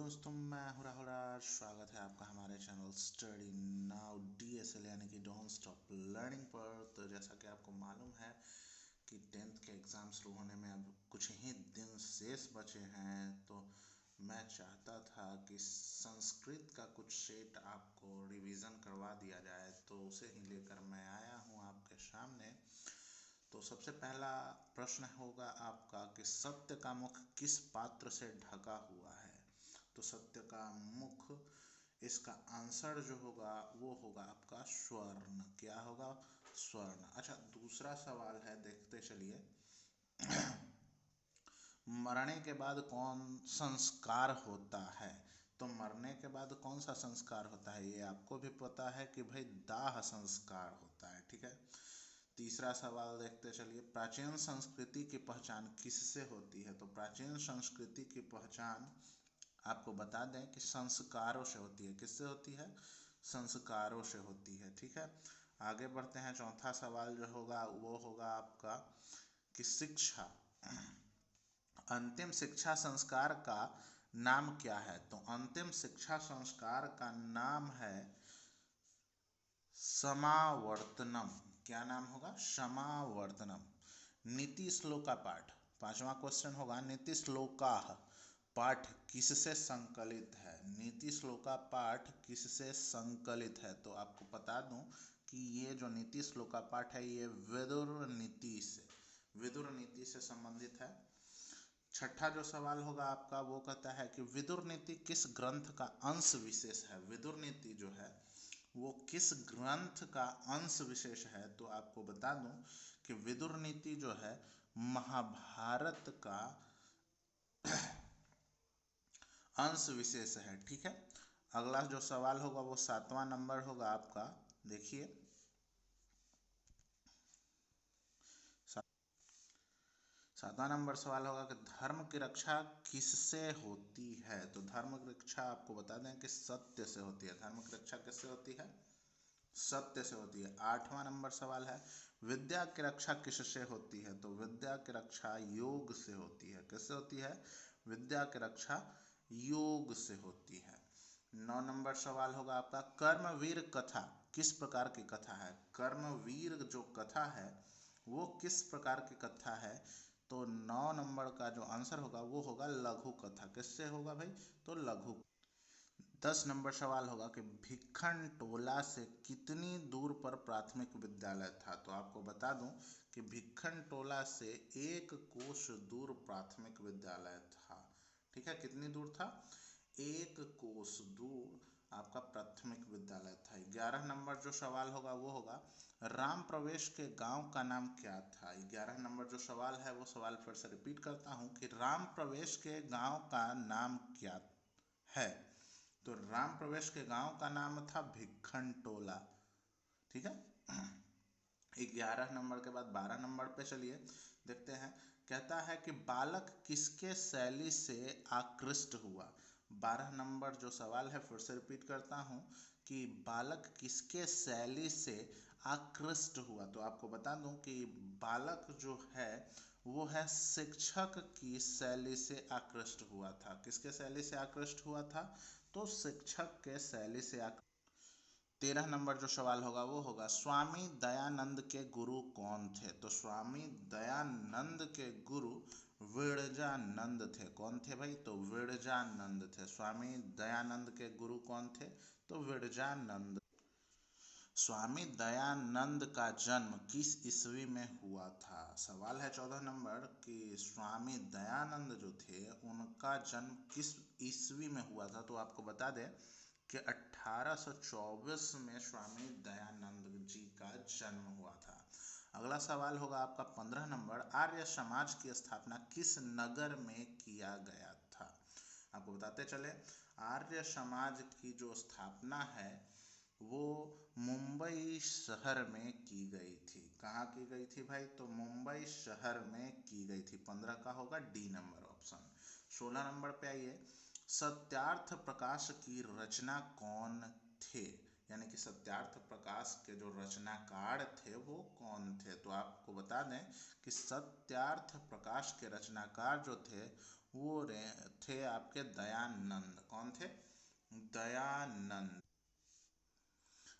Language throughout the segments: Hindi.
दोस्तों, मैं हूं राहुल राज। स्वागत है आपका हमारे चैनल स्टडी नाउ DSL यानी कि डोंट स्टॉप लर्निंग पर। तो जैसा कि आपको मालूम है कि 10th के एग्ज़ाम शुरू होने में अब कुछ ही दिन शेष बचे हैं, तो मैं चाहता था कि संस्कृत का कुछ सेट आपको रिवीजन करवा दिया जाए, तो उसे ही लेकर मैं आया हूं आपके सामने। तो सबसे पहला प्रश्न होगा आपका कि सत्य का मुख किस पात्र से ढका हुआ है। तो सत्य का मुख, इसका आंसर जो होगा वो होगा आपका स्वर्ण। क्या होगा? स्वर्ण। अच्छा, दूसरा सवाल है, देखते चलिए। मरने के बाद कौन संस्कार होता है? तो मरने के बाद कौन सा संस्कार होता है ये आपको भी पता है कि भाई दाह संस्कार होता है। ठीक है। तीसरा सवाल देखते चलिए। प्राचीन संस्कृति की पहचान किससे होती है? तो प्राचीन संस्कृति की पहचान आपको बता दें कि संस्कारों से होती है। किससे होती है? संस्कारों से होती है। ठीक है। आगे बढ़ते हैं। चौथा सवाल जो होगा वो होगा आपका कि शिक्षा, अंतिम शिक्षा संस्कार का नाम क्या है? तो अंतिम शिक्षा संस्कार का नाम है समावर्तनम। क्या नाम होगा? समावर्तनम। नीति श्लोका पाठ, पांचवा क्वेश्चन होगा। नीति श्लोका पाठ किससे संकलित है? नीति श्लोका पाठ किससे संकलित है? तो आपको बता दूं कि ये जो नीति श्लोका पाठ है ये विदुर नीति से संबंधित है। छठा जो सवाल होगा आपका वो कहता है कि विदुर नीति किस ग्रंथ का अंश विशेष है? विदुर नीति जो है वो किस ग्रंथ का अंश विशेष है? तो आपको बता दूं कि विदुर नीति जो है महाभारत का अंश विशेष है। ठीक है। अगला जो सवाल होगा वो 7वां नंबर होगा आपका। देखिए, 7वां नंबर सवाल होगा कि धर्म की रक्षा किससे होती है? तो धर्म की रक्षा आपको बता दें कि सत्य से होती है। धर्म की रक्षा किससे होती है? सत्य से होती है। 8वां नंबर सवाल है, विद्या की रक्षा किससे होती है? तो विद्या की रक्षा योग से होती है। किससे होती है? विद्या की रक्षा योग से होती है। 9 नंबर सवाल होगा आपका, कर्मवीर कथा किस प्रकार की कथा है? कर्मवीर जो कथा है वो किस प्रकार की कथा है? तो 9 नंबर का जो आंसर होगा वो होगा लघु कथा। किससे होगा भाई? तो लघु। 10 नंबर सवाल होगा कि भिखन टोला से कितनी दूर पर प्राथमिक विद्यालय था? तो आपको बता दूं कि भिखन टोला से 1 कोस दूर प्राथमिक विद्यालय था। ठीक है। कितनी दूर था? 1 कोस दूर आपका प्राथमिक विद्यालय था। 11 नंबर जो सवाल होगा वो होगा, राम प्रवेश के गांव का नाम क्या था? 11 नंबर जो सवाल है वो सवाल फिर से रिपीट करता हूं कि राम प्रवेश के गांव का नाम क्या है? तो राम प्रवेश के गांव का नाम था भिखन टोला। ठीक है। 11 नंबर के बाद 12 नंबर पे चलिए देखते हैं। कहता है कि बालक किसके शैली से आकृष्ट हुआ? 12 नंबर जो सवाल है फिर से रिपीट करता हूं कि बालक किसके शैली से आकृष्ट हुआ? तो आपको बता दूं कि बालक जो है वो है शिक्षक की शैली से आकृष्ट हुआ था। किसके शैली से आकृष्ट हुआ था? तो शिक्षक के शैली से 13 नंबर जो सवाल होगा वो होगा, स्वामी दयानंद के गुरु कौन थे? तो स्वामी दयानंद के गुरु विरजानंद थे। कौन थे भाई? तो विरजानंद थे। स्वामी दयानंद के गुरु कौन थे? तो विरजानंद। स्वामी दयानंद का जन्म किस ईस्वी में हुआ था? सवाल है 14 नंबर कि स्वामी दयानंद जो थे उनका जन्म किस ईस्वी में हुआ था? तो आपको बता दें कि 1824 में स्वामी दयानंद जी का जन्म हुआ था। अगला सवाल होगा आपका 15 नंबर, आर्य समाज की स्थापना किस नगर में किया गया था? आपको बताते चले, आर्य समाज की जो स्थापना है वो मुंबई शहर में की गई थी। कहाँ की गई थी भाई? तो मुंबई शहर में की गई थी। 15 का होगा डी नंबर ऑप्शन। 16 नंबर पे आइए, सत्यार्थ प्रकाश की रचना कौन थे? यानी कि सत्यार्थ प्रकाश के जो रचनाकार थे वो कौन थे? तो आपको बता दें कि सत्यार्थ प्रकाश के रचनाकार जो थे वो थे आपके दयानंद। कौन थे? दयानंद।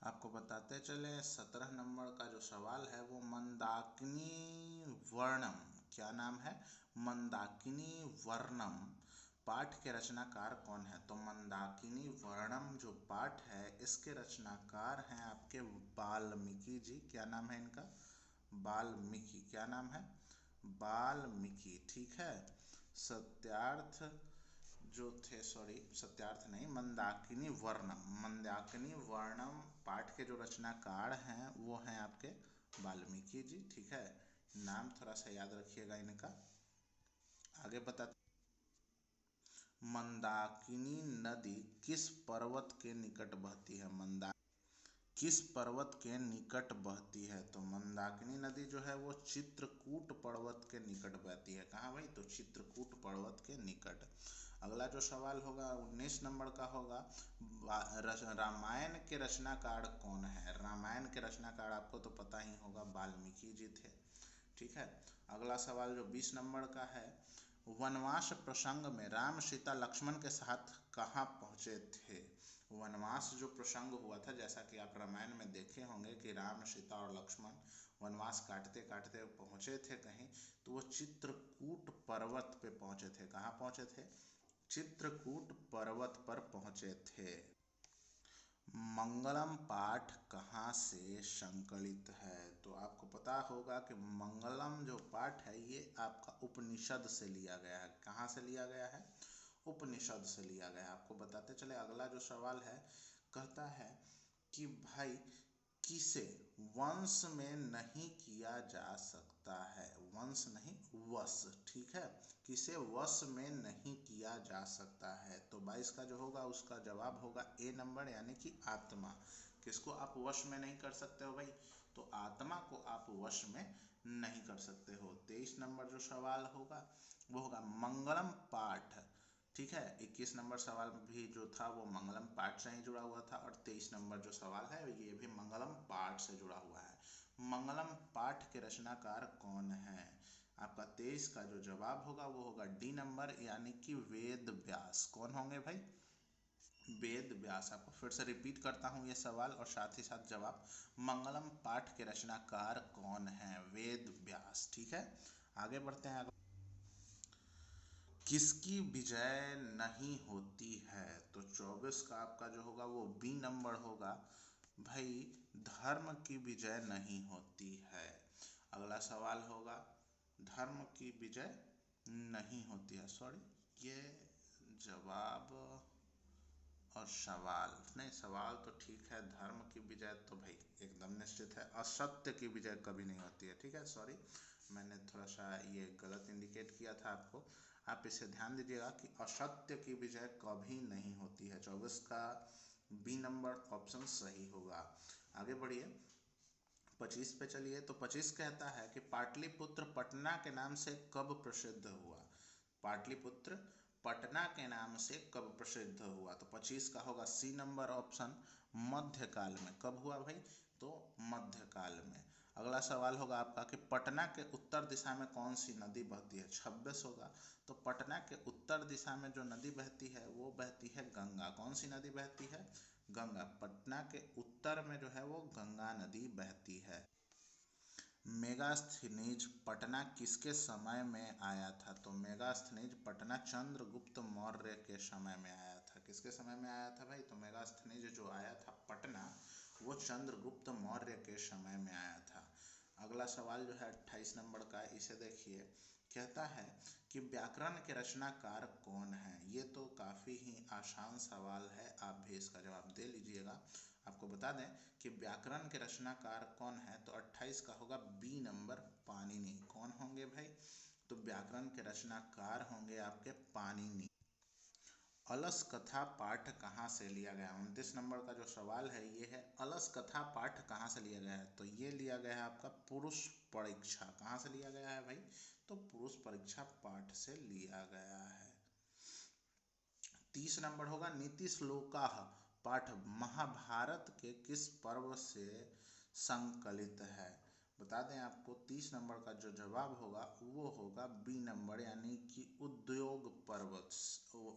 आपको बताते चले 17 नंबर का जो सवाल है वो मंदाकिनी वर्णम, क्या नाम है? मंदाकिनी वर्णम पाठ के रचनाकार कौन है? तो मंदाकिनी वर्णम जो पाठ है इसके रचनाकार हैं आपके वाल्मीकि जी। क्या नाम है इनका? वाल्मीकि। क्या नाम है? वाल्मीकि। ठीक है। सत्यार्थ जो थे, सॉरी सत्यार्थ नहीं, मंदाकिनी वर्णम, मंदाकिनी वर्णम पाठ के जो रचनाकार हैं वो हैं आपके वाल्मीकि जी। ठीक है, नाम थोड़ा सा याद रखिएगा इनका। आगे बता, मंदाकिनी नदी किस पर्वत के निकट बहती है? किस पर्वत के निकट बहती है? तो मंदाकिनी नदी जो है वो चित्रकूट पर्वत के निकट बहती है। कहाँ भाई? तो चित्रकूट पर्वत के निकट। अगला जो सवाल होगा 19 नंबर का होगा, रामायण के रचनाकार कौन है? रामायण के रचनाकार आपको तो पता ही होगा, वाल्मीकि जी थे। ठीक है। अगला सवाल जो 20 नंबर का है, वनवास प्रसंग में राम सीता लक्ष्मण के साथ कहाँ पहुँचे थे? वनवास जो प्रसंग हुआ था, जैसा कि आप रामायण में देखे होंगे कि राम सीता और लक्ष्मण वनवास काटते काटते पहुँचे थे कहीं, तो वो चित्रकूट पर्वत पे पहुँचे थे। कहाँ पहुँचे थे? चित्रकूट पर्वत पर पहुँचे थे। मंगलम पाठ कहाँ से संकलित है? तो आपको पता होगा कि मंगलम जो पाठ है ये आपका उपनिषद से लिया गया है। कहाँ से लिया गया है? उपनिषद से लिया गया है। आपको बताते चले, अगला जो सवाल है कहता है कि भाई किसे वंश में नहीं किया जा सकता है? वंश नहीं, वश। ठीक है, किसे वश में नहीं किया जा सकता है? तो 22 का जो होगा उसका जवाब होगा ए नंबर, यानी कि आत्मा। किसको आप वश में नहीं कर सकते हो भाई? तो आत्मा को आप वश में नहीं कर सकते हो। 23 नंबर जो सवाल होगा वो होगा मंगलम पाठ। ठीक है, 21 नंबर सवाल भी जो था वो मंगलम पाठ से ही जुड़ा हुआ था, और 23 नंबर जो सवाल है ये भी मंगलम पाठ से जुड़ा हुआ है। मंगलम पाठ के रचनाकार कौन है? आपका 23 का जो जवाब होगा वो होगा डी नंबर, यानी कि वेद व्यास। कौन होंगे भाई? वेद व्यास। आपको फिर से रिपीट करता हूँ ये सवाल और साथ ही साथ जवाब। मंगलम पाठ के रचनाकार कौन है? वेद व्यास। ठीक है, आगे बढ़ते हैं। किसकी विजय नहीं होती है? तो 24 का आपका जो होगा वो बी नंबर होगा भाई, धर्म की विजय नहीं होती है। अगला सवाल होगा, धर्म की विजय नहीं होती है, सॉरी ये जवाब और सवाल नहीं, सवाल तो ठीक है, धर्म की विजय तो भाई एकदम निश्चित है, असत्य की विजय कभी नहीं होती है। ठीक है, सॉरी मैंने थोड़ा सा ये गलत इंडिकेट किया था आपको, आप इसे ध्यान दीजिएगा कि असत्य की विजय कभी नहीं होती है। 24 का बी नंबर ऑप्शन सही होगा। आगे बढ़िए 25 पे चलिए। तो 25 कहता है कि पाटलिपुत्र पटना के नाम से कब प्रसिद्ध हुआ? पाटलिपुत्र पटना के नाम से कब प्रसिद्ध हुआ? तो 25 का होगा सी नंबर ऑप्शन, मध्यकाल में। कब हुआ भाई? तो मध्यकाल में। अगला सवाल होगा आपका कि पटना के उत्तर दिशा में कौन सी नदी बहती है? 26 होगा। तो पटना के उत्तर दिशा में जो नदी बहती है वो बहती है गंगा। कौन सी नदी बहती है? गंगा। पटना के उत्तर में जो है वो गंगा नदी बहती है। मेगास्थनीज पटना किसके समय में आया था? तो मेगास्थनीज पटना चंद्रगुप्त मौर्य के समय में आया था। किसके समय में आया था भाई? तो मेगास्थनीज जो आया था पटना वो चंद्रगुप्त मौर्य के समय में आया था। अगला सवाल जो है 28 नंबर का, इसे देखिए, कहता है कि व्याकरण के रचनाकार कौन है? ये तो काफ़ी ही आसान सवाल है, आप भी इसका जवाब दे लीजिएगा। आपको बता दें कि व्याकरण के रचनाकार कौन है? तो 28 का होगा बी नंबर, पाणिनि। कौन होंगे भाई? तो व्याकरण के रचनाकार होंगे आपके पाणिनि। अलस कथा पाठ कहाँ से लिया गया? 29 नंबर का जो सवाल है ये है, अलस कथा पाठ कहाँ से लिया गया है? तो ये लिया गया है आपका पुरुष परीक्षा। कहाँ से लिया गया है भाई? तो पुरुष परीक्षा पाठ से लिया गया है। 30 नंबर होगा, नीति श्लोका पाठ महाभारत के किस पर्व से संकलित है? बता दें आपको 30 नंबर का जो जवाब होगा वो होगा बी नंबर, यानी कि उद्योग पर्व।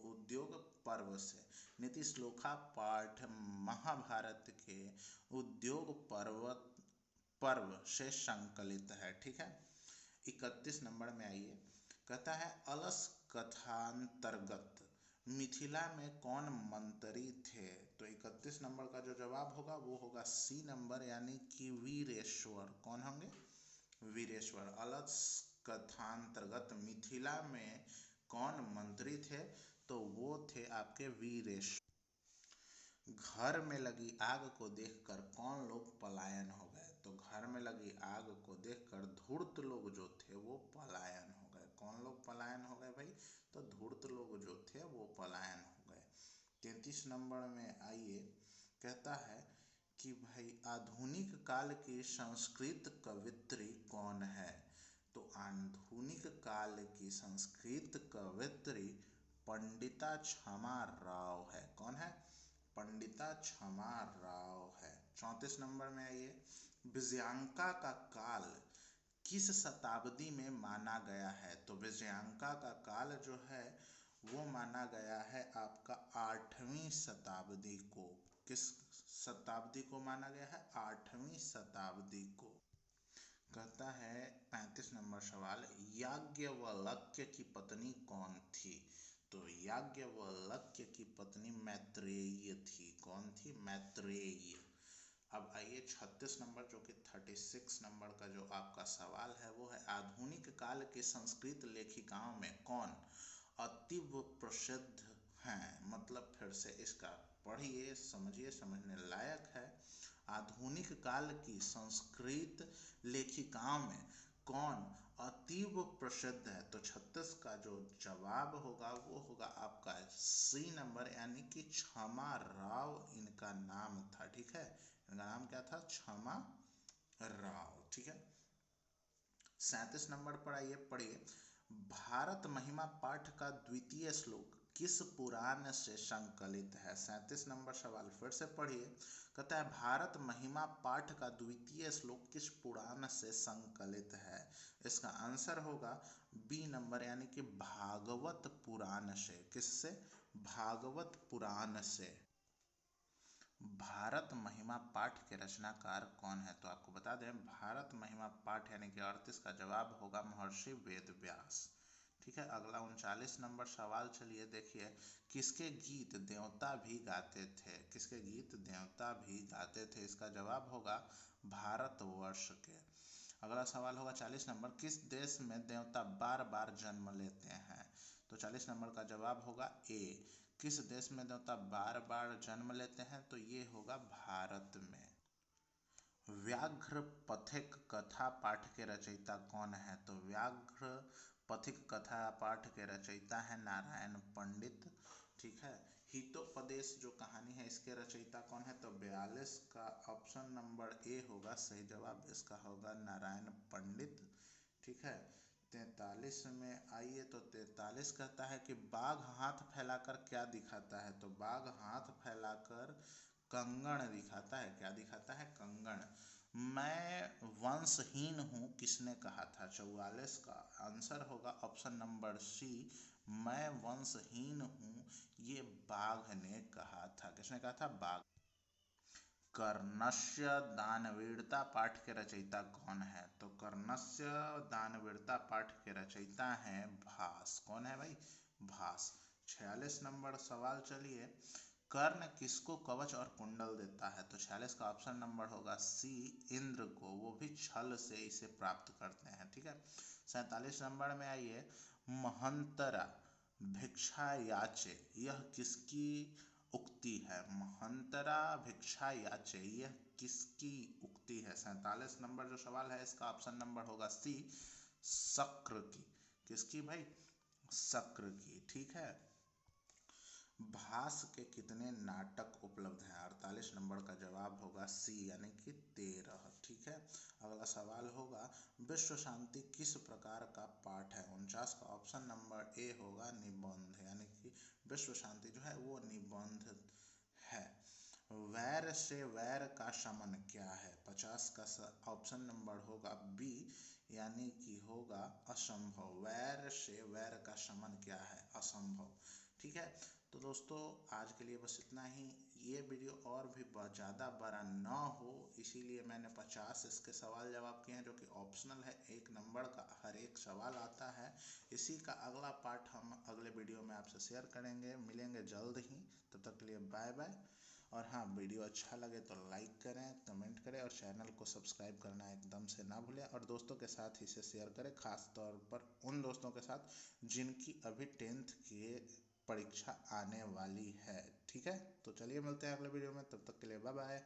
उद्योग पर्व से नीति श्लोका पाठ महाभारत के उद्योग पर्व से संकलित है। ठीक है। 31 नंबर में आइए, कहता है अलस कथांतर्गत मिथिला में कौन मंत्री थे। तो 31 नंबर का जो जवाब होगा वो होगा सी नंबर, यानी कि वीरेश्वर। कौन होंगे? वीरेश्वर। अलस कथांतर्गत मिथिला में कौन मंत्री थे, तो वो थे आपके वीरेश्वर। घर में लगी आग को देखकर कौन लोग पलायन हो गए। तो घर में लगी आग को देखकर धूर्त लोग जो थे वो पलायन हो गए। कौन लोग पलायन हो गए भाई? तो धूर्त लोग जो थे वो पलायन हो गए। 33 नंबर में आइए, कहता है कि भाई आधुनिक काल की संस्कृत कवित्री कौन है। तो आधुनिक काल की संस्कृत कवित्री पंडिता क्षमा राव है। कौन है? पंडिता क्षमा राव है। 34 नंबर में आइए, विजयांका का काल किस शताब्दी में माना गया है। तो विजयांका का काल जो है वो माना गया है आपका 8वीं शताब्दी को। किस शताब्दी को माना गया है? 8वीं शताब्दी को। कहता है 35 नंबर सवाल, याज्ञवल्क्य की पत्नी कौन थी। तो याज्ञवल्क्य की पत्नी मैत्रेयी थी। कौन थी? मैत्रेयी। अब आइए 36 नंबर, जो कि 36 नंबर का जो आपका सवाल है वो है आधुनिक काल के संस्कृत लेखिकाओं में कौन अतीव प्रसिद्ध हैं। मतलब फिर से इसका पढ़िए, समझिए, समझने लायक है। आधुनिक काल की संस्कृत लेखिकाओं में कौन अतीव प्रसिद्ध है। तो 36 का जो जवाब होगा वो होगा आपका सी नंबर, यानी कि क्षमा राव इनका नाम था। ठीक है, इनका नाम क्या था? क्षमा राव। ठीक है। 37 नंबर पर आइए, पढ़िए, भारत महिमा पाठ का द्वितीय श्लोक किस पुराण से संकलित है। 37 नंबर सवाल फिर से पढ़िए, कहता है भारत महिमा पाठ का द्वितीय श्लोक किस पुराण से संकलित है। इसका आंसर होगा बी नंबर, यानी कि भागवत पुराण से। किससे? भागवत पुराण से। भारत महिमा पाठ के रचनाकार कौन है। तो आपको बता दें भारत महिमा पाठ यानी कि 38 का जवाब होगा महर्षि वेदव्यास। ठीक है। अगला 39 नंबर सवाल, चलिए देखिए, किसके गीत देवता भी गाते थे। किसके गीत देवता भी गाते थे। इसका जवाब होगा भारतवर्ष के। अगला सवाल होगा 40 नंबर, किस देश में देवता बार बार जन्म लेते हैं। तो 40 नंबर का जवाब होगा ए। किस देश में देवता बार बार जन्म लेते हैं, तो ये होगा भारत में। व्याघ्र पथिक कथा पाठ के रचयिता कौन है। तो व्याघ्र पथिक कथा पाठ के रचयिता है नारायण पंडित। ठीक है। हितोपदेश जो कहानी है इसके रचयिता कौन है। तो 42 का ऑप्शन नंबर ए होगा सही जवाब। इसका होगा नारायण पंडित। ठीक है। 43 में आइए, तो 43 कहता है कि बाघ हाथ फैलाकर क्या दिखाता है। तो बाघ हाथ फैलाकर कंगन दिखाता है। क्या दिखाता है? कंगन। मैं वंशहीन हूँ किसने कहा था। 44 का आंसर होगा ऑप्शन नंबर सी, मैं वंशहीन हूँ, ये बाघ ने कहा था। किसने कहा था? बाघ। कर्णस्य दानवीरता पाठ के रचयिता कौन है। तो कर्णस्य दानवीरता पाठ के रचयिता हैं भास। कौन है भाई? भास। 46 नंबर सवाल, चलिए, कर्ण किसको कवच और कुंडल देता है। तो 46 का ऑप्शन नंबर होगा सी, इंद्र को, वो भी छल से इसे प्राप्त करते हैं। ठीक है। 47 नंबर में आइए, महंतरा भिक्षा याचे यह किसकी उक्ति है। महंतरा भिक्षा याचे यह किसकी उक्ति है। 47 नंबर जो सवाल है इसका ऑप्शन नंबर होगा सी, शक्र की। किसकी भाई? शक्र की। ठीक है। भास के कितने नाटक उपलब्ध हैं। 48 नंबर का जवाब होगा सी, यानी कि 13। ठीक है। अगला सवाल होगा, विश्व शांति किस प्रकार का पाठ है। 49 का ऑप्शन नंबर ए होगा निबंध, यानी कि विश्व शांति जो है वो निबंध है। वैर से वैर का शमन क्या है? 50 का ऑप्शन नंबर होगा बी, यानी कि होगा असंभव। वैर से वैर का शमन क्या है? असंभव। ठीक है, तो दोस्तों आज के लिए बस इतना ही। ये वीडियो और भी ज़्यादा बड़ा ना हो, इसीलिए मैंने 50 इसके सवाल जवाब किए हैं, जो कि ऑप्शनल है। 1 नंबर का हर एक सवाल आता है। इसी का अगला पार्ट हम अगले वीडियो में आपसे शेयर करेंगे। मिलेंगे जल्द ही, तब तक के लिए बाय बाय। और हाँ, वीडियो अच्छा लगे तो लाइक करें, कमेंट करें और चैनल को सब्सक्राइब करना एकदम से ना भूलें। और दोस्तों के साथ इसे शेयर करें, खास तौर पर उन दोस्तों के साथ जिनकी अभी 10th की परीक्षा आने वाली है। ठीक है, तो चलिए मिलते हैं अगले वीडियो में, तब तक के लिए बाय बाय।